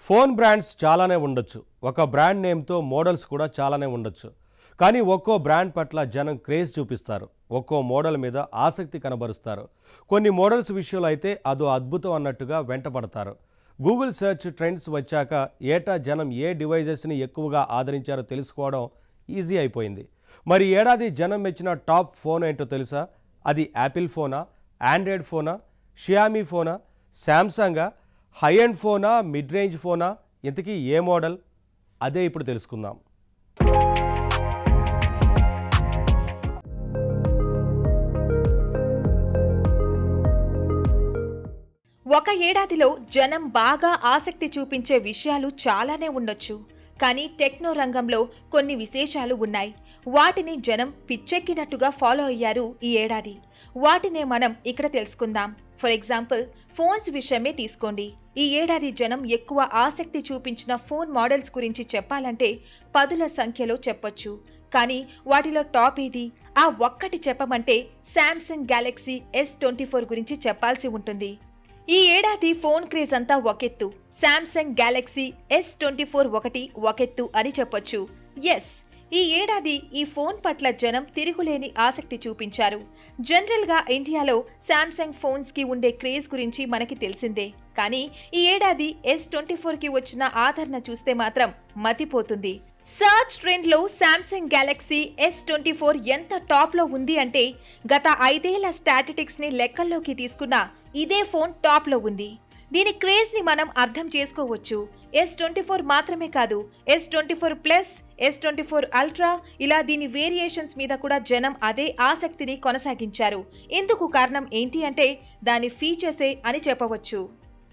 Phone brands చాలానే ఉండొచ్చు. ఒక బ్రాండ్ నేమ్తో మోడల్స్ కూడా చాలానే ఉండొచ్చు. కానీ ఒక్కో బ్రాండ్ పట్ల జనం క్రేజ్ చూపిస్తారు. ఒక్కో మోడల్ మీద ఆసక్తి కనబరుస్తారు. కొన్ని మోడల్స్ విషయంలో అయితే అదో అద్భుతం అన్నట్టుగా వెంటపడతారు. గూగుల్ సెర్చ్ ట్రెండ్స్ వచ్చాక ఏటా జనం ఏ డివైజెస్ని ఎక్కువగా ఆదరించారో తెలుసుకోవడం ఈజీ అయిపోయింది. మరి ఏడాది జనం మెచ్చిన టాప్ ఫోన్ ఏంటో తెలుసా? అది యాపిల్ ఫోనా, ఆండ్రాయిడ్ ఫోనా, షియామీ ఫోనా, శాంసంగా, హై ఎండ్ ఫోనా, మిడ్ రేంజ్ ఫోనా, ఇంతకీ ఏ మోడల్? అదే ఇప్పుడు తెలుసుకుందాం. ఒక ఏడాదిలో జనం బాగా ఆసక్తి చూపించే విషయాలు చాలానే ఉండొచ్చు. కానీ టెక్నో రంగంలో కొన్ని విశేషాలు ఉన్నాయి. వాటిని జనం పిచ్చెక్కినట్టుగా ఫాలో అయ్యారు ఈ ఏడాది. వాటినే మనం ఇక్కడ తెలుసుకుందాం. ఫర్ ఎగ్జాంపుల్, ఫోన్స్ విషయమే తీసుకోండి. ఈ ఏడాది జనం ఎక్కువ ఆసక్తి చూపించిన ఫోన్ మోడల్స్ గురించి చెప్పాలంటే పదుల సంఖ్యలో చెప్పొచ్చు. కానీ వాటిలో టాప్ ఏది? ఆ ఒక్కటి చెప్పమంటే శాంసంగ్ గెలాక్సీ S24 గురించి చెప్పాల్సి ఉంటుంది. ఈ ఏడాది ఫోన్ క్రేజ్ అంతా ఒకెత్తు. శాంసంగ్ గెలాక్సీ S24 ఒకటి ఒకెత్తు అని చెప్పొచ్చు. ఎస్, ఈ ఏడాది ఈ ఫోన్ పట్ల జనం తిరుగులేని ఆసక్తి చూపించారు. జనరల్ గా ఇండియాలో శాంసంగ్ ఫోన్స్ కి ఉండే క్రేజ్ గురించి మనకి తెలిసిందే. కానీ ఈ ఏడాది S24 కి వచ్చిన ఆదరణ చూస్తే మాత్రం మతిపోతుంది. సర్చ్ ట్రెండ్ లో శాంసంగ్ గెలాక్సీ S24 ఎంత టాప్ లో ఉంది అంటే గత 5 ఏళ్ల స్టాటిస్టిక్స్ ని లెక్కల్లోకి తీసుకున్న ఇదే ఫోన్ టాప్ లో ఉంది. దీని క్రేజ్ ని మనం అర్థం చేసుకోవచ్చు. S24 మాత్రమే కాదు, S24 ప్లస్, S24 అల్ట్రా, ఇలా దీని వేరియేషన్స్ మీద కూడా జనం అదే ఆసక్తిని కొనసాగించారు. ఇందుకు కారణం ఏంటి అంటే దాని ఫీచర్సే అని చెప్పవచ్చు.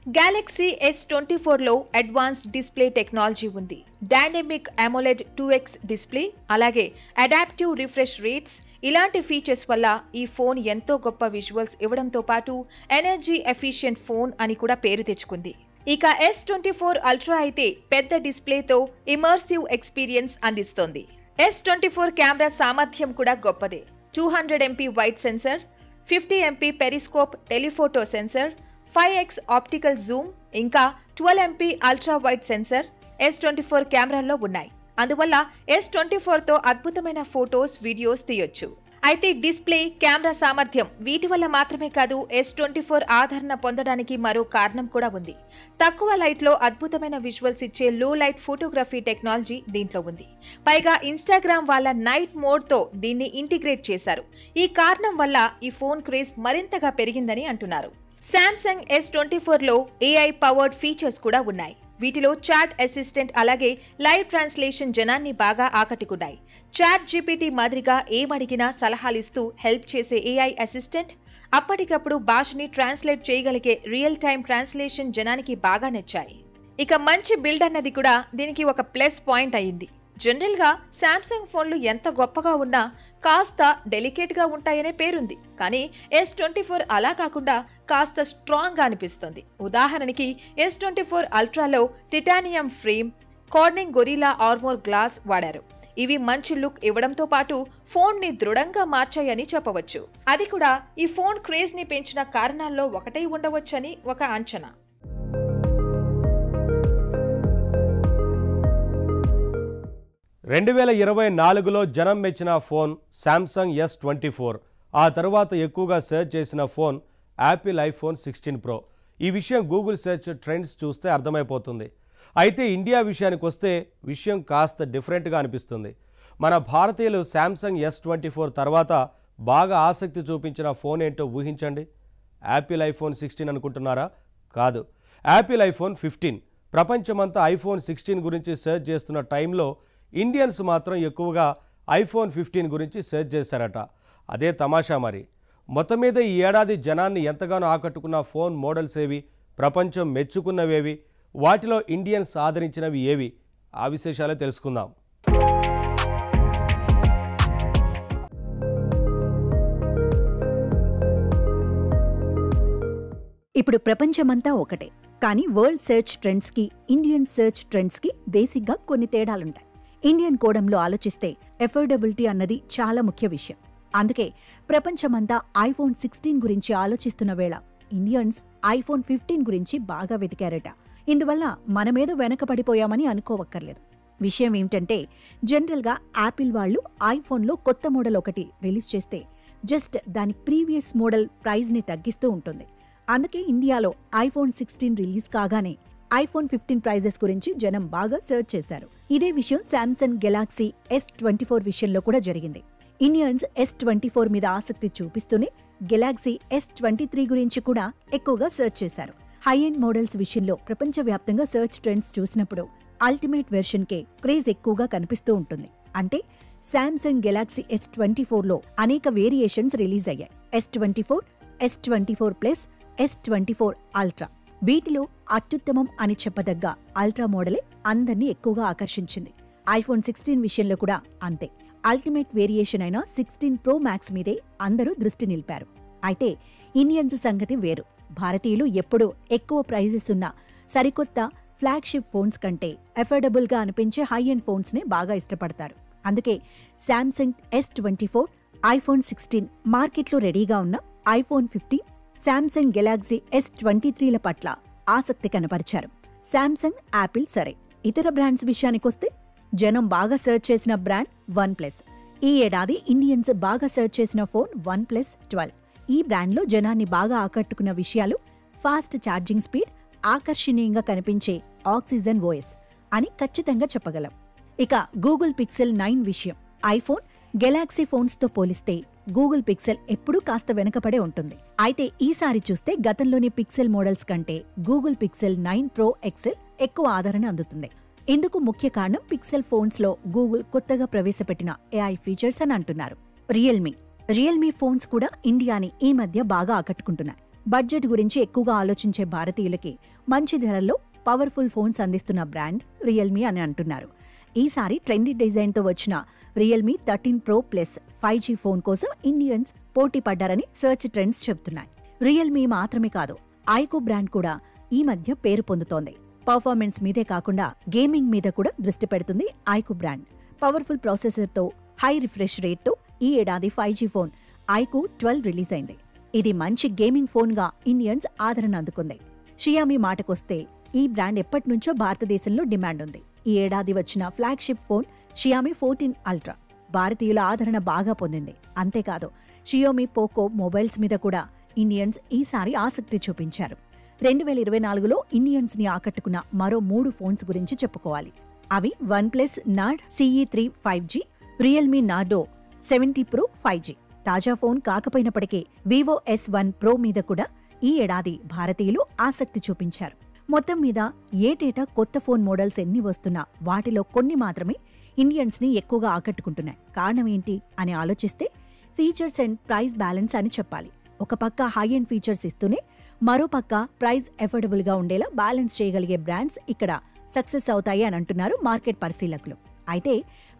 గెలాక్సీ S24 లో అడ్వాన్స్డ్ డిస్ప్లే టెక్నాలజీ ఉంది. డైనమిక్ AMOLED 2x డిస్ప్లే, అలాగే అడాప్టివ్ రిఫ్రెష్ రేట్స్, ఇలాంటి ఫీచర్స్ వల్ల ఈ ఫోన్ ఎంతో గొప్ప విజువల్స్ ఇవ్వడంతో పాటు ఎనర్జీ ఎఫిషియెంట్ ఫోన్ అని కూడా పేరు తెచ్చుకుంది. ఇక S24 అల్ట్రా అయితే పెద్ద డిస్ప్లేతో ఇమర్సివ్ ఎక్స్పీరియన్స్ అందిస్తోంది. S24 కెమెరా సామర్థ్యం కూడా గొప్పదే. 200 MP wide sensor, 50 MP periscope telephoto sensor, 5x optical Zoom, ఇంకా 12 MP ultra wide sensor S24 కెమెరాల్లో ఉన్నాయి. అందువల్ల S24 తో అద్భుతమైన ఫోటోస్, వీడియోస్ తీయొచ్చు. అయితే డిస్ప్లే, కెమెరా సామర్థ్యం వీటి వల్ల మాత్రమే కాదు, S24 ఆదరణ పొందడానికి మరో కారణం కూడా ఉంది. తక్కువ లైట్ లో అద్భుతమైన విజువల్స్ ఇచ్చే లో లైట్ ఫోటోగ్రఫీ టెక్నాలజీ దీంట్లో ఉంది. పైగా ఇన్స్టాగ్రామ్ వాళ్ళ నైట్ మోడ్ తో దీన్ని ఇంటిగ్రేట్ చేశారు. ఈ కారణం వల్ల ఈ ఫోన్ క్రేజ్ మరింతగా పెరిగిందని అంటున్నారు. శాంసంగ్ S24 లో AI పవర్డ్ ఫీచర్స్ కూడా ఉన్నాయి. వీటిలో చాట్ అసిస్టెంట్, అలాగే లైవ్ ట్రాన్స్లేషన్ జనాన్ని బాగా ఆకట్టుకున్నాయి. చాట్ GPT మాదిరిగా ఏమడిగినా సలహాలిస్తూ హెల్ప్ చేసే AI అసిస్టెంట్, అప్పటికప్పుడు భాషని ట్రాన్స్లేట్ చేయగలిగే రియల్ టైమ్ ట్రాన్స్లేషన్ జనానికి బాగా నచ్చాయి. ఇక మంచి బిల్డ్ అన్నది కూడా దీనికి ఒక ప్లస్ పాయింట్ అయింది. జనరల్ గా శాంసంగ్ ఫోన్లు ఎంత గొప్పగా ఉన్నా కాస్త డెలికేట్ గా ఉంటాయనే పేరుంది. కానీ S24 అలా కాకుండా కాస్త స్ట్రాంగ్ గా అనిపిస్తుంది. ఉదాహరణకి S24 అల్ట్రాలో titanium frame, Corning Gorilla armour glass వాడారు. ఇవి మంచి లుక్ ఇవ్వడంతో పాటు ఫోన్ ని దృఢంగా మార్చాయని చెప్పవచ్చు. అది కూడా ఈ ఫోన్ క్రేజ్ ని పెంచిన కారణాల్లో ఒకటై ఉండవచ్చని ఒక అంచనా. రెండు 2024లో జనం మెచ్చిన ఫోన్ శాంసంగ్ S24. ఆ తర్వాత ఎక్కువగా సెర్చ్ చేసిన ఫోన్ యాపిల్ ఐఫోన్ 16 Pro. ఈ విషయం గూగుల్ సెర్చ్ ట్రెండ్స్ చూస్తే అర్థమైపోతుంది. అయితే ఇండియా విషయానికి వస్తే విషయం కాస్త డిఫరెంట్గా అనిపిస్తుంది. మన భారతీయులు శాంసంగ్ S24 తర్వాత బాగా ఆసక్తి చూపించిన ఫోన్ ఏంటో ఊహించండి. యాపిల్ ఐఫోన్ 16 అనుకుంటున్నారా? కాదు, యాపిల్ ఐఫోన్ 15. ప్రపంచమంతా ఐఫోన్ 16 గురించి సెర్చ్ చేస్తున్న టైంలో ఇండియన్స్ మాత్రం ఎక్కువగా ఐఫోన్ 15 గురించి సెర్చ్ చేశారట. అదే తమాషా మరి. మొత్తం మీద ఈ ఏడాది జనాన్ని ఎంతగానో ఆకట్టుకున్న ఫోన్ మోడల్స్ ఏవి, ప్రపంచం మెచ్చుకున్నవేవి, వాటిలో ఇండియన్స్ ఆదరించినవి ఏవి, ఆ విశేషాలే తెలుసుకుందాం. ఇప్పుడు ప్రపంచమంతా ఒకటే, కానీ వరల్డ్ సెర్చ్ ట్రెండ్స్కి ఇండియన్ సెర్చ్ ట్రెండ్స్కి బేసిక్గా కొన్ని తేడాలుంటాయి. ఇండియన్ కోణంలో ఆలోచిస్తే ఎఫోర్డబిలిటీ అన్నది చాలా ముఖ్య విషయం. అందుకే ప్రపంచమంతా ఐఫోన్ 16 గురించి ఆలోచిస్తున్న వేళ ఇండియన్స్ ఐఫోన్ 15 గురించి బాగా వెతికారట. ఇందువల్ల మనమేదో వెనకబడిపోయామని అనుకోవక్కర్లేదు. విషయం ఏమిటంటే, జనరల్గా యాపిల్ వాళ్ళు ఐఫోన్లో కొత్త మోడల్ ఒకటి రిలీజ్ చేస్తే జస్ట్ దాని ప్రీవియస్ మోడల్ ప్రైజ్ని తగ్గిస్తూ ఉంటుంది. అందుకే ఇండియాలో ఐఫోన్ 16 రిలీజ్ కాగానే ఐఫోన్ 15 ప్రైజెస్ గురించి జనం బాగా సెర్చ్ చేశారు. ఇదే విషయం శాంసంగ్ గెలాక్సీ S24 విషయంలో కూడా జరిగింది. ఇండియన్స్ S24 మీద ఆసక్తి చూపిస్తూనే గెలాక్సీ S23 గురించి కూడా ఎక్కువగా సెర్చ్ చేశారు. హై ఎండ్ మోడల్స్ విషయంలో ప్రపంచవ్యాప్తంగా సెర్చ్ ట్రెండ్స్ చూసినప్పుడు అల్టిమేట్ వెర్షన్కే క్రేజ్ ఎక్కువగా కనిపిస్తూ ఉంటుంది. అంటే శాంసంగ్ గెలాక్సీ S24లో అనేక వేరియేషన్స్ రిలీజ్ అయ్యాయి. S24, S24 plus, S24 ultra. వీటిలో అత్యుత్తమం అని చెప్పదగ్గ అల్ట్రా మోడలే అందర్నీ ఎక్కువగా ఆకర్షించింది. ఐఫోన్ 16 విషయంలో కూడా అంతే. అల్టిమేట్ వేరియేషన్ అయిన 16 Pro Max మీదే అందరూ దృష్టి నిలిపారు. అయితే ఇండియన్స్ సంగతి వేరు. భారతీయులు ఎప్పుడూ ఎక్కువ ప్రైజెస్ ఉన్న సరికొత్త ఫ్లాగ్షిప్ ఫోన్స్ కంటే అఫోర్డబుల్గా అనిపించే హై ఎండ్ ఫోన్స్నే బాగా ఇష్టపడతారు. అందుకే శాంసంగ్ S24, ఐఫోన్ 16, మార్కెట్లో రెడీగా ఉన్న ఐఫోన్ 15, శాంసంగ్ గెలాక్సీ S23ల పట్ల ఆసక్తి కనపరిచారు. శాంసంగ్, యాపిల్ సరే, ఇతర బ్రాండ్స్ విషయానికొస్తే జనం బాగా సెర్చ్ చేసిన బ్రాండ్ OnePlus. ఈ ఏడాది ఇండియన్స్ బాగా సెర్చ్ చేసిన ఫోన్ OnePlus 12. ఈ బ్రాండ్లో జనాన్ని బాగా ఆకట్టుకున్న విషయాలు ఫాస్ట్ ఛార్జింగ్ స్పీడ్, ఆకర్షణీయంగా కనిపించే ఆక్సిజన్ ఓఎస్ అని ఖచ్చితంగా చెప్పగలం. ఇక గూగుల్ పిక్సెల్ 9 విషయం. ఐఫోన్, గెలాక్సీ ఫోన్స్తో పోలిస్తే గూగుల్ పిక్సెల్ ఎప్పుడూ కాస్త వెనుకపడే ఉంటుంది. అయితే ఈసారి చూస్తే గతంలోని పిక్సెల్ మోడల్స్ కంటే గూగుల్ పిక్సెల్ 9 Pro XL ఎక్కువ ఆదరణ అందుతుంది. ఇందుకు ముఖ్య కారణం పిక్సెల్ ఫోన్స్లో గూగుల్ కొత్తగా ప్రవేశపెట్టిన AI ఫీచర్స్ అని అంటున్నారు. రియల్మీ ఫోన్స్ కూడా ఇండియాని ఈ మధ్య బాగా ఆకట్టుకుంటున్నాయి. బడ్జెట్ గురించి ఎక్కువగా ఆలోచించే భారతీయులకి మంచి ధరల్లో పవర్ఫుల్ ఫోన్స్ అందిస్తున్న బ్రాండ్ రియల్మీ అని అంటున్నారు. ఈసారి ట్రెండీ డిజైన్తో వచ్చిన Realme 13 Pro Plus 5G phone కోసం ఇండియన్స్ పోటీ పడ్డారని సెర్చ్ ట్రెండ్స్ చెబుతున్నాయి. రియల్మీ మాత్రమే కాదు, ఐకో బ్రాండ్ కూడా ఈ మధ్య పేరు పొందుతోంది. పర్ఫార్మెన్స్ మీదే కాకుండా గేమింగ్ మీద కూడా దృష్టి పెడుతుంది ఐకో బ్రాండ్. పవర్ఫుల్ ప్రాసెసర్తో, హై రిఫ్రెష్ రేట్తో ఈ ఏడాది 5G ఫోన్ ఐకో 12 రిలీజ్ అయింది. ఇది మంచి గేమింగ్ ఫోన్గా ఇండియన్స్ ఆదరణ అందుకుంది. షియామీ మాటకొస్తే ఈ బ్రాండ్ ఎప్పటినుంచో భారతదేశంలో డిమాండ్ ఉంది. ఈ ఏడాది వచ్చిన ఫ్లాగ్షిప్ ఫోన్ షియామీ 14 అల్ట్రా భారతీయుల ఆదరణ బాగా పొందింది. అంతేకాదు, షియోమీ పోకో మొబైల్స్ మీద కూడా ఇండియన్స్ ఈసారి ఆసక్తి చూపించారు. 2024లో ఇండియన్స్ని ఆకట్టుకున్న మరో 3 ఫోన్స్ గురించి చెప్పుకోవాలి. అవి OnePlus Nord CE3 5G, Realme Nardo 70 Pro 5G. తాజా ఫోన్ కాకపోయినప్పటికీ వివో S1 Pro మీద కూడా ఈ ఏడాది భారతీయులు ఆసక్తి చూపించారు. మొత్తం మీద ఏటేటా కొత్త ఫోన్ మోడల్స్ ఎన్ని వస్తున్నా వాటిలో కొన్ని మాత్రమే ఇండియన్స్ని ఎక్కువగా ఆకట్టుకుంటున్నాయి. కారణం ఏంటి అని ఆలోచిస్తే ఫీచర్స్ అండ్ ప్రైస్ బ్యాలెన్స్ అని చెప్పాలి. ఒక పక్క హై ఎండ్ ఫీచర్స్ ఇస్తూనే మరో పక్క ప్రైస్ ఎఫోర్డబుల్గా ఉండేలా బ్యాలెన్స్ చేయగలిగే బ్రాండ్స్ ఇక్కడ సక్సెస్ అవుతాయి అని అంటున్నారు మార్కెట్ పరిశీలకులు. అయితే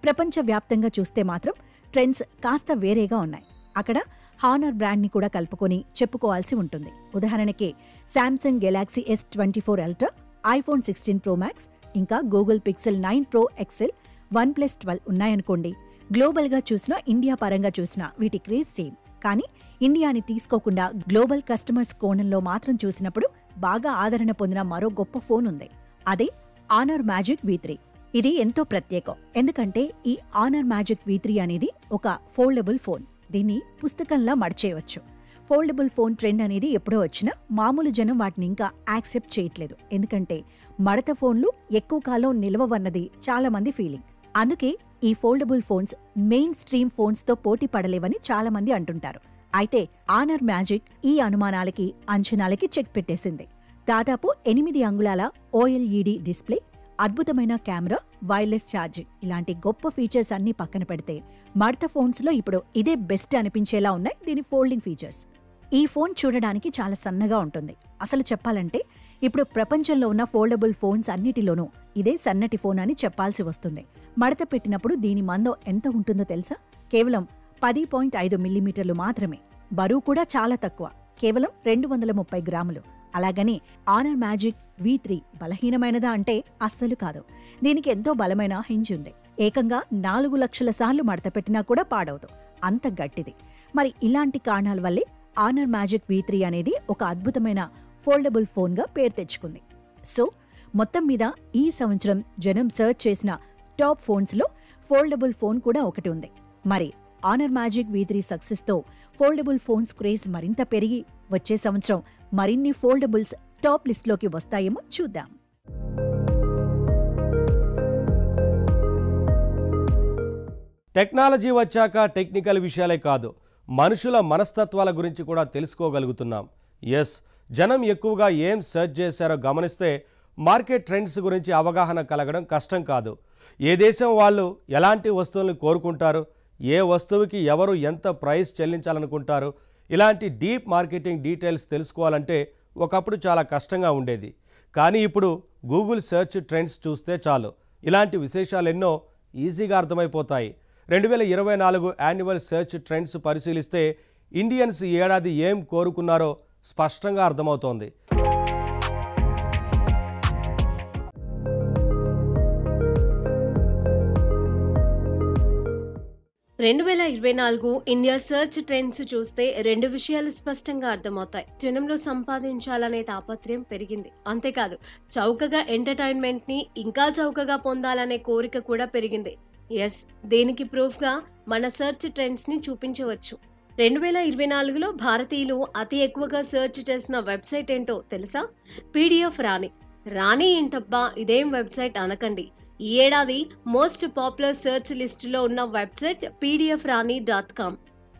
ప్రపంచవ్యాప్తంగా చూస్తే మాత్రం ట్రెండ్స్ కాస్త వేరేగా ఉన్నాయి. అక్కడ హానర్ బ్రాండ్ని కూడా కలుపుకొని చెప్పుకోవాల్సి ఉంటుంది. ఉదాహరణకి Samsung Galaxy S24 ultra, iPhone 16 Pro Max, ఇంకా Google pixel 9 Pro XL, OnePlus 12 ఉన్నాయనుకోండి. గ్లోబల్గా చూసినా, ఇండియా పరంగా చూసినా వీటి క్రేజ్ సేమ్. కానీ ఇండియాని తీసుకోకుండా గ్లోబల్ కస్టమర్స్ కోణంలో మాత్రం చూసినప్పుడు బాగా ఆదరణ పొందిన మరో గొప్ప ఫోన్ ఉంది. అదే ఆనర్ మ్యాజిక్ V3. ఇది ఎంతో ప్రత్యేకం. ఎందుకంటే ఈ ఆనర్ మ్యాజిక్ V3 అనేది ఒక ఫోల్డబుల్ ఫోన్. దీన్ని పుస్తకంలా మడిచేయవచ్చు. ఫోల్డబుల్ ఫోన్ ట్రెండ్ అనేది ఎప్పుడో వచ్చినా మామూలు జనం వాటిని ఇంకా యాక్సెప్ట్ చేయట్లేదు. ఎందుకంటే మడత ఫోన్లు ఎక్కువ కాలం నిలవవన్నది చాలా మంది ఫీలింగ్. అందుకే ఈ ఫోల్డబుల్ ఫోన్స్ మెయిన్ స్ట్రీమ్ ఫోన్స్తో పోటీ పడలేవని చాలా మంది అంటుంటారు. అయితే ఆనర్ మ్యాజిక్ ఈ అనుమానాలకి, అంచనాలకి చెక్ పెట్టేసింది. దాదాపు 8 అంగుళాల OLED డిస్ప్లే, అద్భుతమైన కెమెరా, వైర్లెస్ ఛార్జింగ్ ఇలాంటి గొప్ప ఫీచర్స్ అన్నీ పక్కన పెడితే మడత ఫోన్స్లో ఇప్పుడు ఇదే బెస్ట్ అనిపించేలా ఉన్నాయి దీని ఫోల్డింగ్ ఫీచర్స్. ఈ ఫోన్ చూడడానికి చాలా సన్నగా ఉంటుంది. అసలు చెప్పాలంటే ఇప్పుడు ప్రపంచంలో ఉన్న ఫోల్డబుల్ ఫోన్స్ అన్నిటిలోనూ ఇదే సన్నటి ఫోన్ అని చెప్పాల్సి వస్తుంది. మడత పెట్టినప్పుడు దీని మందం ఎంత ఉంటుందో తెలుసా? కేవలం 10.5 మిల్లీమీటర్లు మాత్రమే. బరువు కూడా చాలా తక్కువ, కేవలం 230 గ్రాములు. అలాగని ఆనర్ మ్యాజిక్ V3 బలహీనమైనదా అంటే అస్సలు కాదు. దీనికి ఎంతో బలమైన హింజ్ ఉంది. ఏకంగా 4 లక్షల సార్లు మడత పెట్టినా కూడా పాడవదు, అంత గట్టిది. మరి ఇలాంటి కారణాల వల్లే ఆనర్ మ్యాజిక్ V3 అనేది ఒక అద్భుతమైన ఫోల్డబుల్ ఫోన్గా పేరు తెచ్చుకుంది. సో మొత్తం మీద ఈ సంవత్సరం జనం సర్చ్ చేసిన టాప్ ఫోన్స్లో ఫోల్డబుల్ ఫోన్ కూడా ఒకటి ఉంది. మరి ఆనర్ మ్యాజిక్ V3 సక్సెస్తో ఫోల్డబుల్ ఫోన్స్ క్రేజ్ మరింత పెరిగి వచ్చే సంవత్సరం మరిన్ని ఫోల్డబుల్స్ టాప్ లిస్ట్లోకి వస్తాయేమో చూద్దాం. టెక్నాలజీ వచ్చాక టెక్నికల్ విషయాలే కాదు, మనుషుల మనస్తత్వాల గురించి కూడా తెలుసుకోగలుగుతున్నాం. ఎస్, జనం ఎక్కువగా ఏం సెర్చ్ చేశారో గమనిస్తే మార్కెట్ ట్రెండ్స్ గురించి అవగాహన కలగడం కష్టం కాదు. ఏ దేశం వాళ్ళు ఎలాంటి వస్తువులను కోరుకుంటారు, ఏ వస్తువుకి ఎవరు ఎంత ప్రైస్ చెల్లించాలనుకుంటారు, ఇలాంటి డీప్ మార్కెటింగ్ డీటెయిల్స్ తెలుసుకోవాలంటే ఒకప్పుడు చాలా కష్టంగా ఉండేది. కానీ ఇప్పుడు గూగుల్ సెర్చ్ ట్రెండ్స్ చూస్తే చాలు, ఇలాంటి విశేషాలు ఎన్నో ఈజీగా అర్థమైపోతాయి. 2024 యాన్యువల్ సెర్చ్ ట్రెండ్స్ పరిశీలిస్తే ఇండియన్స్ ఈ ఏడాది ఏం కోరుకున్నారో స్పష్టంగా అర్థమవుతోంది. 2024 ఇండియా సర్చ్ ట్రెండ్స్ చూస్తే రెండు విషయాలు స్పష్టంగా అర్థమవుతాయి. జనంలో సంపాదించాలనే తాపత్రయం పెరిగింది. అంతేకాదు, చౌకగా ఎంటర్టైన్మెంట్ ని ఇంకా చౌకగా పొందాలనే కోరిక కూడా పెరిగింది. ఎస్, దీనికి ప్రూఫ్ గా మన సర్చ్ ట్రెండ్స్ ని చూపించవచ్చు. 2024లో భారతీయులు అతి ఎక్కువగా సర్చ్ చేసిన వెబ్సైట్ ఏంటో తెలుసా? PDF రాణి. రాణి ఏంటబ్బా, ఇదేం వెబ్సైట్ అనకండి. ఈ ఏడాది మోస్ట్ పాపులర్ సెర్చ్ లిస్టులో ఉన్న వెబ్సైట్ pdfrani.com.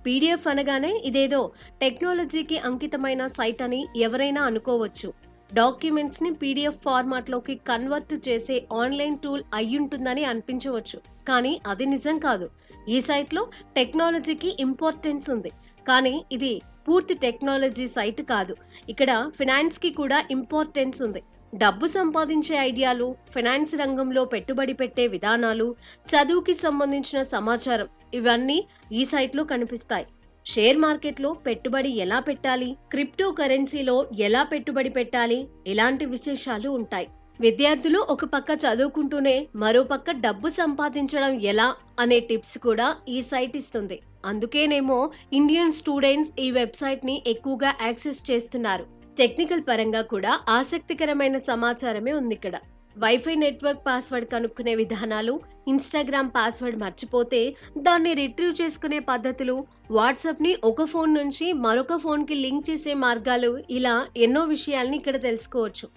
PDF అనగానే ఇదేదో టెక్నాలజీకి అంకితమైన సైట్ అని ఎవరైనా అనుకోవచ్చు. డాక్యుమెంట్స్ ని PDF ఫార్మాట్లోకి కన్వర్ట్ చేసే ఆన్లైన్ టూల్ అయ్యుంటుందని అనిపించవచ్చు, కానీ అది నిజం కాదు. ఈ సైట్లో టెక్నాలజీకి ఇంపార్టెన్స్ ఉంది, కానీ ఇది పూర్తి టెక్నాలజీ సైట్ కాదు. ఇక్కడ ఫినాన్స్ కి కూడా ఇంపార్టెన్స్ ఉంది. డబ్బు సంపాదించే ఐడియాలు, ఫైనాన్స్ రంగంలో పెట్టుబడి పెట్టే విధానాలు, చదువుకి సంబంధించిన సమాచారం ఇవన్నీ ఈ సైట్లో కనిపిస్తాయి. షేర్ మార్కెట్లో పెట్టుబడి ఎలా పెట్టాలి, క్రిప్టో కరెన్సీలో ఎలా పెట్టుబడి పెట్టాలి, ఇలాంటి విశేషాలు ఉంటాయి. విద్యార్థులు ఒక పక్క చదువుకుంటూనే మరో పక్క డబ్బు సంపాదించడం ఎలా అనే టిప్స్ కూడా ఈ సైట్ ఇస్తుంది. అందుకేనేమో ఇండియన్ స్టూడెంట్స్ ఈ వెబ్సైట్ ని ఎక్కువగా యాక్సెస్ చేస్తున్నారు. టెక్నికల్ పరంగా కూడా ఆసక్తికరమైన సమాచారమే ఉంది ఇక్కడ. వైఫై నెట్వర్క్ పాస్వర్డ్ కనుక్కునే విధానాలు, ఇన్స్టాగ్రామ్ పాస్వర్డ్ మర్చిపోతే దాన్ని రిట్రీవ్ చేసుకునే పద్ధతులు, వాట్సాప్ ని ఒక ఫోన్ నుంచి మరొక ఫోన్ కి లింక్ చేసే మార్గాలు, ఇలా ఎన్నో విషయాల్ని ఇక్కడ తెలుసుకోవచ్చు.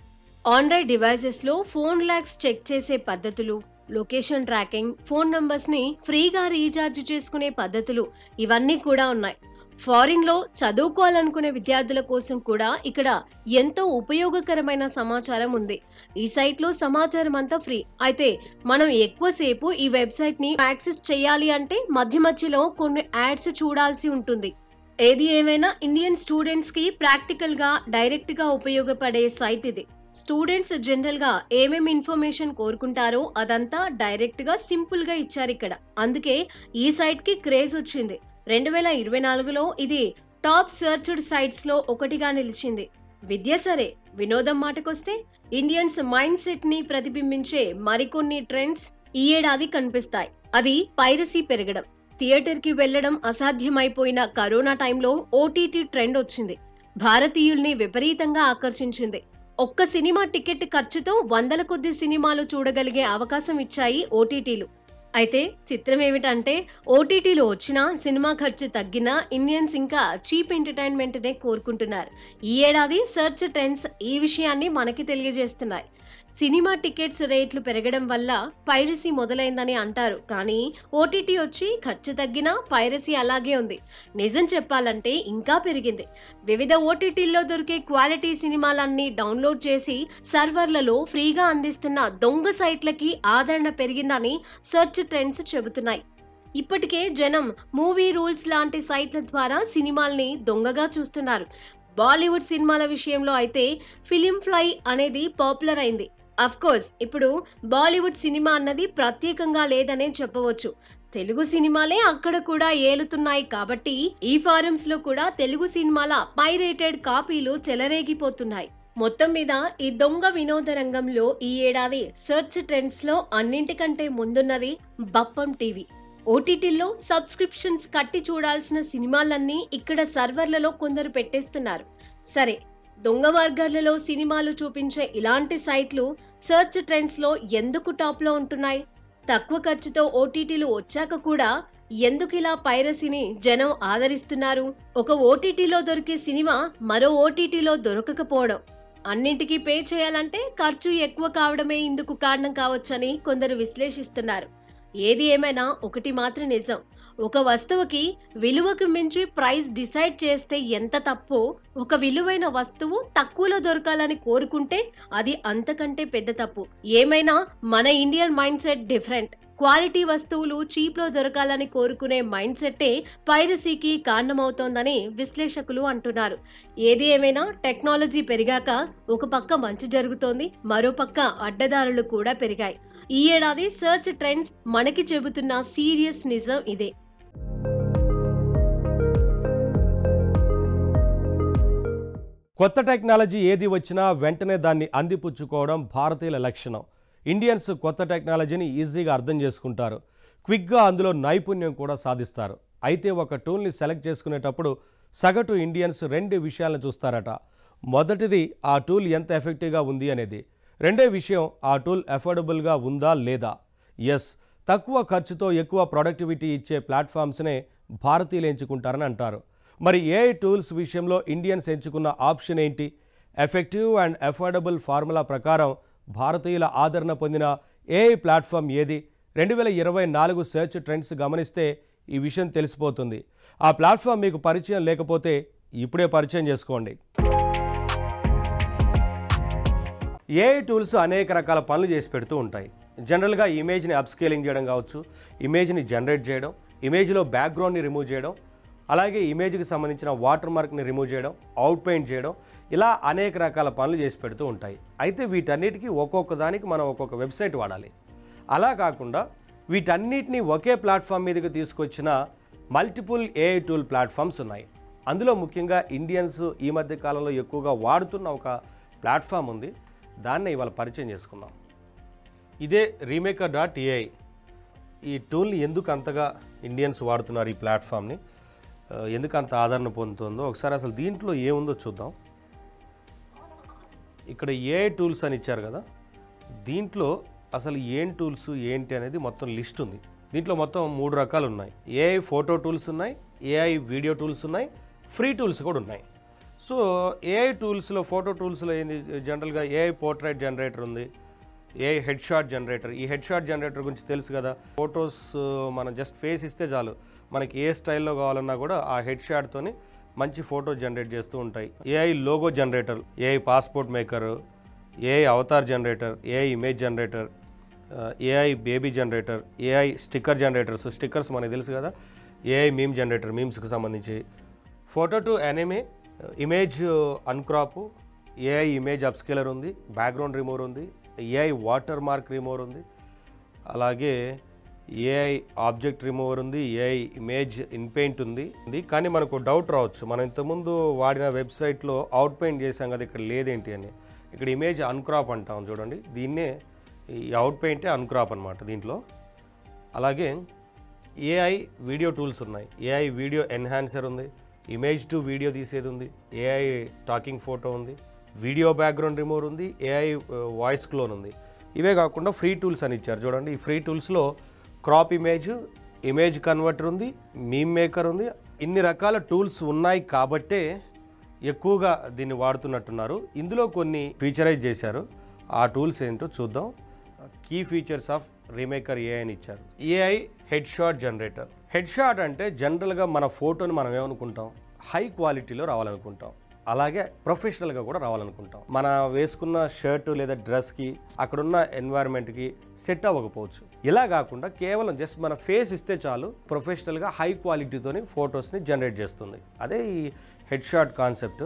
ఆండ్రాయిడ్ డివైసెస్ లో ఫోన్ లాగ్స్ చెక్ చేసే పద్ధతులు, లొకేషన్ ట్రాకింగ్, ఫోన్ నంబర్స్ ని ఫ్రీగా రీఛార్జ్ చేసుకునే పద్ధతులు ఇవన్నీ కూడా ఉన్నాయి. ఫారిన్ లో చదువుకోవాలనుకునే విద్యార్థుల కోసం కూడా ఇక్కడ ఎంతో ఉపయోగకరమైన సమాచారం ఉంది. ఈ సైట్ లో సమాచారం అంతా ఫ్రీ. అయితే మనం ఎక్కువసేపు ఈ వెబ్సైట్ ని యాక్సెస్ చేయాలి అంటే మధ్య మధ్యలో కొన్ని యాడ్స్ చూడాల్సి ఉంటుంది. ఏది ఏమైనా ఇండియన్ స్టూడెంట్స్ కి ప్రాక్టికల్ గా డైరెక్ట్ గా ఉపయోగపడే సైట్ ఇది. స్టూడెంట్స్ జనరల్ గా ఏమేమి ఇన్ఫర్మేషన్ కోరుకుంటారో అదంతా డైరెక్ట్ గా సింపుల్ గా ఇచ్చారు ఇక్కడ. అందుకే ఈ సైట్ కి క్రేజ్ వచ్చింది. 2024లో ఇది టాప్ సర్చ్డ్ సైట్స్ లో ఒకటిగా నిలిచింది. విద్య సరే, వినోదం మాటకొస్తే ఇండియన్స్ మైండ్ సెట్ ని ప్రతిబింబించే మరికొన్ని ట్రెండ్స్ ఈ ఏడాది కనిపిస్తాయి. అది పైరసీ పెరగడం. థియేటర్ కి వెళ్లడం అసాధ్యమైపోయిన కరోనా టైంలో OTT ట్రెండ్ వచ్చింది. భారతీయుల్ని విపరీతంగా ఆకర్షించింది. ఒక్క సినిమా టికెట్ ఖర్చుతో వందల కొద్ది సినిమాలు చూడగలిగే అవకాశం ఇచ్చాయి OTTలు. అయితే చిత్రం ఏమిటంటే OTTలు వచ్చినా సినిమా ఖర్చు తగ్గినా ఇండియన్స్ ఇంకా చీప్ ఎంటర్టైన్మెంట్ నే కోరుకుంటున్నారు. ఈ ఏడాది సర్చ్ ట్రెండ్స్ ఈ విషయాన్ని మనకి తెలియజేస్తున్నాయి. సినిమా టికెట్స్ రేట్లు పెరగడం వల్ల పైరసీ మొదలైందని అంటారు, కానీ OTT వచ్చి ఖర్చు తగ్గినా పైరసీ అలాగే ఉంది. నిజం చెప్పాలంటే ఇంకా పెరిగింది. వివిధ OTTల్లో దొరికే క్వాలిటీ సినిమాలన్నీ డౌన్లోడ్ చేసి సర్వర్లలో ఫ్రీగా అందిస్తున్న దొంగ సైట్లకి ఆదరణ పెరిగిందని సర్చ్ ట్రెండ్స్ చెబుతున్నాయి. ఇప్పటికే జనం మూవీ రూల్స్ లాంటి సైట్ల ద్వారా సినిమాల్ని దొంగగా చూస్తున్నారు. బాలీవుడ్ సినిమాల విషయంలో అయితే ఫిలిం ఫ్లై అనేది పాపులర్ అయింది. అఫ్ కోర్స్ ఇప్పుడు బాలీవుడ్ సినిమా అన్నది ప్రత్యేకంగా లేదనే చెప్పవచ్చు. తెలుగు సినిమాలే అక్కడ కూడా ఏలుతున్నాయి కాబట్టి ఈ ఫారమ్స్ లో కూడా తెలుగు సినిమాల పైరేటెడ్ కాపీలు చెలరేగిపోతున్నాయి. మొత్తం మీద ఈ దొంగ వినోద రంగంలో ఈ ఏడాది సర్చ్ ట్రెండ్స్ లో అన్నింటికంటే ముందున్నది బప్పం టీవీ. OTTల్లో సబ్స్క్రిప్షన్స్ కట్టి చూడాల్సిన సినిమాలన్నీ ఇక్కడ సర్వర్లలో కొందరు పెట్టేస్తున్నారు. సరే, దొంగ మార్గాలలో సినిమాలు చూపించే ఇలాంటి సైట్లు సెర్చ్ ట్రెండ్స్ లో ఎందుకు టాప్ లో ఉంటున్నాయి? తక్కువ ఖర్చుతో ఓటీటీలు వచ్చాక కూడా ఎందుకు ఇలా పైరసీని జనం ఆదరిస్తున్నారు? ఒక ఓటీటీలో దొరికే సినిమా మరో ఓటీటీలో దొరకకపోవడం, అన్నింటికీ పే చేయాలంటే ఖర్చు ఎక్కువ కావడమే ఇందుకు కారణం కావచ్చని కొందరు విశ్లేషిస్తున్నారు. ఏది ఏమైనా ఒకటి మాత్రం నిజం, ఒక వస్తువుకి విలువకు మించి ప్రైస్ డిసైడ్ చేస్తే ఎంత తప్పో, ఒక విలువైన వస్తువు తక్కువలో దొరకాలని కోరుకుంటే అది అంతకంటే పెద్ద తప్పు. ఏమైనా మన Indian mind set different. Quality వస్తువులు చీప్ లో దొరకాలని కోరుకునే మైండ్ సెట్టే పైరసీకి కారణమవుతోందని విశ్లేషకులు అంటున్నారు. ఏది ఏమైనా టెక్నాలజీ పెరిగాక ఒక పక్క మంచి జరుగుతోంది, మరో పక్క అడ్డదారులు కూడా పెరిగాయి. ఈ ఏడాది సెర్చ్ ట్రెండ్స్ మనకి చెబుతున్న సీరియస్ నిజం ఇదే. కొత్త టెక్నాలజీ ఏది వచ్చినా వెంటనే దాన్ని అందిపుచ్చుకోవడం భారతీయుల లక్షణం. ఇండియన్స్ కొత్త టెక్నాలజీని ఈజీగా అర్థం చేసుకుంటారు, క్విక్గా అందులో నైపుణ్యం కూడా సాధిస్తారు. అయితే ఒక టూల్ని సెలెక్ట్ చేసుకునేటప్పుడు సగటు ఇండియన్స్ 2 విషయాలను చూస్తారట. మొదటిది ఆ టూల్ ఎంత ఎఫెక్టివ్గా ఉంది అనేది. రెండో విషయం ఆ టూల్ అఫోర్డబుల్గా ఉందా లేదా. ఎస్, తక్కువ ఖర్చుతో ఎక్కువ ప్రొడక్టివిటీ ఇచ్చే ప్లాట్ఫామ్స్నే భారతీయులు ఎంచుకుంటారని అంటారు. మరి ఏఐ టూల్స్ విషయంలో ఇండియన్స్ ఎంచుకున్న ఆప్షన్ ఏంటి? ఎఫెక్టివ్ అండ్ అఫోర్డబుల్ ఫార్ములా ప్రకారం భారతీయుల ఆదరణ పొందిన ఏఐ ప్లాట్ఫామ్ ఏది? 2024 సెర్చ్ ట్రెండ్స్ గమనిస్తే ఈ విషయం తెలిసిపోతుంది. ఆ ప్లాట్ఫామ్ మీకు పరిచయం లేకపోతే ఇప్పుడే పరిచయం చేసుకోండి. ఏఐ టూల్స్ అనేక రకాల పనులు చేసి పెడుతూ ఉంటాయి. జనరల్గా ఇమేజ్ని అప్స్కేలింగ్ చేయడం కావచ్చు, ఇమేజ్ని జనరేట్ చేయడం, ఇమేజ్లో బ్యాక్గ్రౌండ్ని రిమూవ్ చేయడం, అలాగే ఇమేజ్కి సంబంధించిన వాటర్ మార్క్ని రిమూవ్ చేయడం, అవుట్ పెయింట్ చేయడం, ఇలా అనేక రకాల పనులు చేసి పెడుతూ ఉంటాయి. అయితే వీటన్నిటికీ ఒక్కొక్క దానికి మనం ఒక్కొక్క వెబ్సైట్ వాడాలి. అలా కాకుండా వీటన్నిటినీ ఒకే ప్లాట్ఫామ్ మీదకి తీసుకొచ్చిన మల్టిపుల్ ఏఐ టూల్ ప్లాట్ఫామ్స్ ఉన్నాయి. అందులో ముఖ్యంగా ఇండియన్స్ ఈ మధ్య కాలంలో ఎక్కువగా వాడుతున్న ఒక ప్లాట్ఫామ్ ఉంది. దాన్ని ఇవాళ పరిచయం చేసుకుందాం. ఇదే రీమేకర్.ai. ఈ టూల్ని ఎందుకు అంతగా ఇండియన్స్ వాడుతున్నారు, ఈ ప్లాట్ఫామ్ని ఎందుకు అంత ఆదరణ పొందుతుందో ఒకసారి అసలు దీంట్లో ఏముందో చూద్దాం. ఇక్కడ ఏఐ టూల్స్ అని ఇచ్చారు కదా, దీంట్లో అసలు ఏం టూల్స్ ఏంటి అనేది మొత్తం లిస్ట్ ఉంది. దీంట్లో మొత్తం 3 రకాలు ఉన్నాయి. ఏఐ ఫోటో టూల్స్ ఉన్నాయి, ఏఐ వీడియో టూల్స్ ఉన్నాయి, ఫ్రీ టూల్స్ కూడా ఉన్నాయి. సో ఏఐ టూల్స్లో, ఫోటో టూల్స్లో ఏంది, జనరల్గా ఏఐ పోర్ట్రైట్ జనరేటర్ ఉంది, ఏఐ హెడ్ షాట్ జనరేటర్. ఈ హెడ్ షాట్ జనరేటర్ గురించి తెలుసు కదా, ఫొటోస్ మనం జస్ట్ ఫేస్ ఇస్తే చాలు, మనకి ఏ స్టైల్లో కావాలన్నా కూడా ఆ హెడ్ షాట్తోని మంచి ఫోటో జనరేట్ చేస్తూ ఉంటాయి. AI logo generator, AI passport maker, AI avatar generator, AI image generator, AI baby generator, AI sticker generators, stickers మనకు తెలుసు కదా, ఏఐ మీమ్ జనరేటర్, మీమ్స్కి సంబంధించి, photo to anime, image uncrop, AI image upscaler ఉంది, background remover ఉంది, AI water mark remover ఉంది, అలాగే AI object remover ఉంది, ఏఐ ఇమేజ్ ఇన్పెయింట్ ఉంది. కానీ మనకు డౌట్ రావచ్చు, మనం ఇంతకుముందు వాడిన వెబ్సైట్లో అవుట్ పెయింట్ చేసాం కదా, ఇక్కడ లేదేంటి అని. ఇక్కడ ఇమేజ్ అన్క్రాప్ అంటాం చూడండి, దీన్నే ఈ అవుట్ పెయింటే అన్క్రాప్ అనమాట దీంట్లో. అలాగే ఏఐ వీడియో టూల్స్ ఉన్నాయి, ఏఐ వీడియో ఎన్హాన్సర్ ఉంది, ఇమేజ్ టు వీడియో తీసేది ఉంది, ఏఐ టాకింగ్ ఫోటో ఉంది, వీడియో బ్యాక్గ్రౌండ్ రిమూవర్ ఉంది, ఏఐ వాయిస్ క్లోన్ ఉంది. ఇవే కాకుండా ఫ్రీ టూల్స్ అని ఇచ్చారు చూడండి. ఈ ఫ్రీ టూల్స్లో క్రాప్ ఇమేజ్, ఇమేజ్ కన్వర్టర్ ఉంది, మీమ్ మేకర్ ఉంది. ఇన్ని రకాల టూల్స్ ఉన్నాయి కాబట్టే ఎక్కువగా దీన్ని వాడుతున్నట్టున్నారు. ఇందులో కొన్ని ఫీచరైజ్ చేశారు. ఆ టూల్స్ ఏంటో చూద్దాం. కీ ఫీచర్స్ ఆఫ్ రీమేకర్ ఏఐ అని ఇచ్చారు. AI head shot generator. Head shot అంటే జనరల్గా మన ఫోటోని మనం ఏమనుకుంటాం, హై క్వాలిటీలో రావాలనుకుంటాం, అలాగే ప్రొఫెషనల్గా కూడా రావాలనుకుంటాం. మన వేసుకున్న షర్ట్ లేదా డ్రెస్కి, అక్కడున్న ఎన్వైర్న్మెంట్కి సెట్ అవ్వకపోవచ్చు. ఇలా కాకుండా కేవలం జస్ట్ మన ఫేస్ ఇస్తే చాలు, ప్రొఫెషనల్గా హై క్వాలిటీతోని ఫొటోస్ని జనరేట్ చేస్తుంది. అదే ఈ హెడ్ షాట్ కాన్సెప్ట్.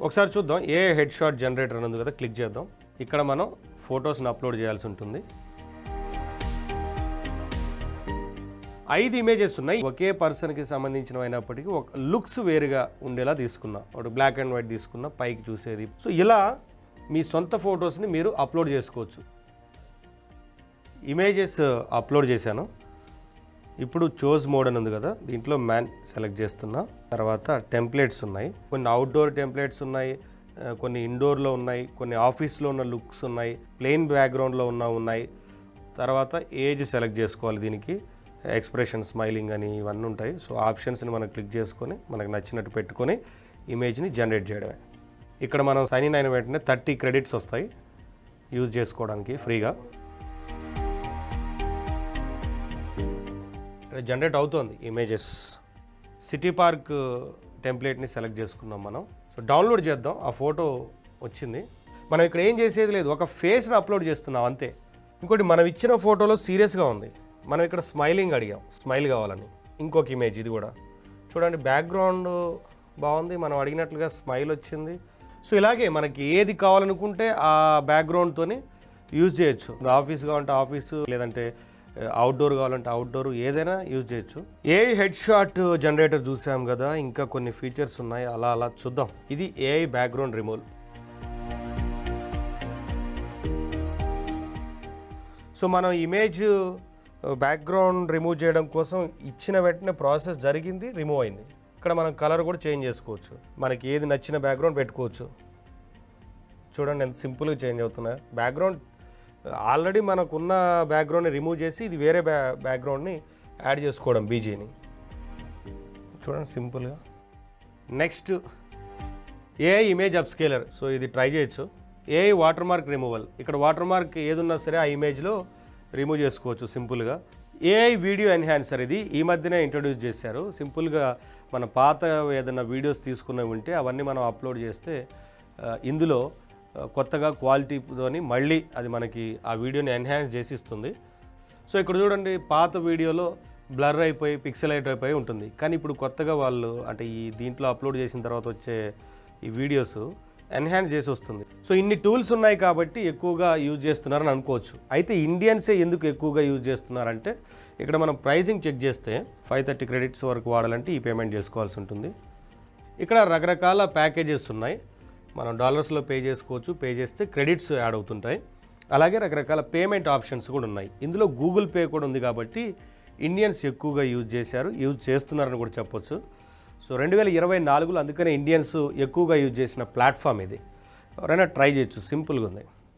ఒకసారి చూద్దాం. ఏ హెడ్ షాట్ జనరేటర్ ఉంది కదా, క్లిక్ చేద్దాం. ఇక్కడ మనం ఫొటోస్ని అప్లోడ్ చేయాల్సి ఉంటుంది. 5 ఇమేజెస్ ఉన్నాయి. ఒకే పర్సన్కి సంబంధించినవి అయినప్పటికీ ఒక లుక్స్ వేరుగా ఉండేలా తీసుకున్నా. ఒకటి బ్లాక్ అండ్ వైట్ తీసుకున్నా, పైకి చూసేది. సో ఇలా మీ సొంత ఫొటోస్ని మీరు అప్లోడ్ చేసుకోవచ్చు. ఇమేజెస్ అప్లోడ్ చేశాను. ఇప్పుడు చోజ్ మోడ్ అని ఉంది కదా, దీంట్లో మ్యాన్ సెలెక్ట్ చేస్తున్నా. తర్వాత టెంప్లెట్స్ ఉన్నాయి, కొన్ని అవుట్డోర్ టెంప్లెట్స్ ఉన్నాయి, కొన్ని ఇండోర్లో ఉన్నాయి, కొన్ని ఆఫీస్లో ఉన్న లుక్స్ ఉన్నాయి, ప్లెయిన్ బ్యాక్గ్రౌండ్లో ఉన్నాయి. తర్వాత ఏజ్ సెలెక్ట్ చేసుకోవాలి, దీనికి ఎక్స్ప్రెషన్ స్మైలింగ్ అని ఇవన్నీ ఉంటాయి. సో ఆప్షన్స్ని మనం క్లిక్ చేసుకొని మనకు నచ్చినట్టు పెట్టుకొని ఇమేజ్ని జనరేట్ చేయడమే. ఇక్కడ మనం సైన్ ఇన్ అయిన వెంటనే 30 క్రెడిట్స్ వస్తాయి యూజ్ చేసుకోవడానికి ఫ్రీగా. ఇక్కడ జనరేట్ అవుతోంది ఇమేజెస్. సిటీ పార్క్ టెంప్లెట్ని సెలెక్ట్ చేసుకున్నాం మనం. సో డౌన్లోడ్ చేద్దాం. ఆ ఫోటో వచ్చింది. మనం ఇక్కడ ఏం చేసేది లేదు, ఒక ఫేస్ని అప్లోడ్ చేస్తున్నాం అంతే. ఇంకోటి మనం ఇచ్చిన ఫోటోలో సీరియస్గా ఉంది, మనం ఇక్కడ స్మైలింగ్ అడిగాం, స్మైల్ కావాలని. ఇంకొక ఇమేజ్ ఇది కూడా చూడండి, బ్యాక్గ్రౌండ్ బాగుంది, మనం అడిగినట్లుగా స్మైల్ వచ్చింది. సో ఇలాగే మనకి ఏది కావాలనుకుంటే ఆ బ్యాక్గ్రౌండ్తో యూజ్ చేయొచ్చు. ఆఫీస్ కావాలంటే ఆఫీసు, లేదంటే అవుట్డోర్ కావాలంటే అవుట్డోర్, ఏదైనా యూజ్ చేయొచ్చు. ఏఐ హెడ్ షాట్ జనరేటర్ చూసాం కదా, ఇంకా కొన్ని ఫీచర్స్ ఉన్నాయి, అలా చూద్దాం. ఇది ఏఐ బ్యాక్గ్రౌండ్ రిమూవల్. సో మనం ఇమేజ్ బ్యాక్గ్రౌండ్ రిమూవ్ చేయడం కోసం ఇచ్చిన వెంటనే ప్రాసెస్ జరిగింది, రిమూవ్ అయింది. ఇక్కడ మనం కలర్ కూడా చేంజ్ చేసుకోవచ్చు, మనకి ఏది నచ్చిన బ్యాక్గ్రౌండ్ పెట్టుకోవచ్చు. చూడండి ఎంత సింపుల్గా చేంజ్ అవుతున్నాయి. బ్యాక్గ్రౌండ్ ఆల్రెడీ మనకున్న బ్యాక్గ్రౌండ్ని రిమూవ్ చేసి ఇది వేరే బ్యాక్గ్రౌండ్ని యాడ్ చేసుకోవడం, బీజీని. చూడండి సింపుల్గా. Next AI image upscaler. So ఇది ట్రై చేయొచ్చు. AI water mark removal. ఇక్కడ వాటర్ మార్క్ ఏదున్నా సరే ఆ ఇమేజ్లో రిమూవ్ చేసుకోవచ్చు సింపుల్గా. ఏఐ వీడియో ఎన్హాన్సర్, ఇది ఈ మధ్యనే ఇంట్రొడ్యూస్ చేశారు. సింపుల్గా మన పాత ఏదైనా వీడియోస్ తీసుకున్నవి ఉంటే అవన్నీ మనం అప్లోడ్ చేస్తే ఇందులో కొత్తగా క్వాలిటీతోని మళ్ళీ అది మనకి ఆ వీడియోని ఎన్హాన్స్ చేసి ఇస్తుంది. సో ఇక్కడ చూడండి, పాత వీడియోలో బ్లర్ అయిపోయి పిక్సెలైట్ అయిపోయి ఉంటుంది, కానీ ఇప్పుడు కొత్తగా వాళ్ళు అంటే ఈ దీంట్లో అప్లోడ్ చేసిన తర్వాత వచ్చే ఈ వీడియోస్ ఎన్హాన్స్ చేసి వస్తుంది. సో ఇన్ని టూల్స్ ఉన్నాయి కాబట్టి ఎక్కువగా యూజ్ చేస్తున్నారని అనుకోవచ్చు. అయితే ఇండియన్సే ఎందుకు ఎక్కువగా యూజ్ చేస్తున్నారంటే, ఇక్కడ మనం ప్రైసింగ్ చెక్ చేస్తే 530 క్రెడిట్స్ వరకు వాడాలంటే ఈ పేమెంట్ చేసుకోవాల్సి ఉంటుంది. ఇక్కడ రకరకాల ప్యాకేజెస్ ఉన్నాయి, మనం డాలర్స్లో పే చేసుకోవచ్చు. పే చేస్తే క్రెడిట్స్ యాడ్ అవుతుంటాయి. అలాగే రకరకాల పేమెంట్ ఆప్షన్స్ కూడా ఉన్నాయి. ఇందులో గూగుల్ పే కూడా ఉంది కాబట్టి ఇండియన్స్ ఎక్కువగా యూజ్ చేస్తున్నారని కూడా చెప్పొచ్చు. సో 2024లో అందుకనే ఇండియన్స్ ఎక్కువగా యూజ్ చేసిన ప్లాట్ఫామ్ ఇది. ఎవరైనా ట్రై చేయొచ్చు, సింపుల్గా ఉంది.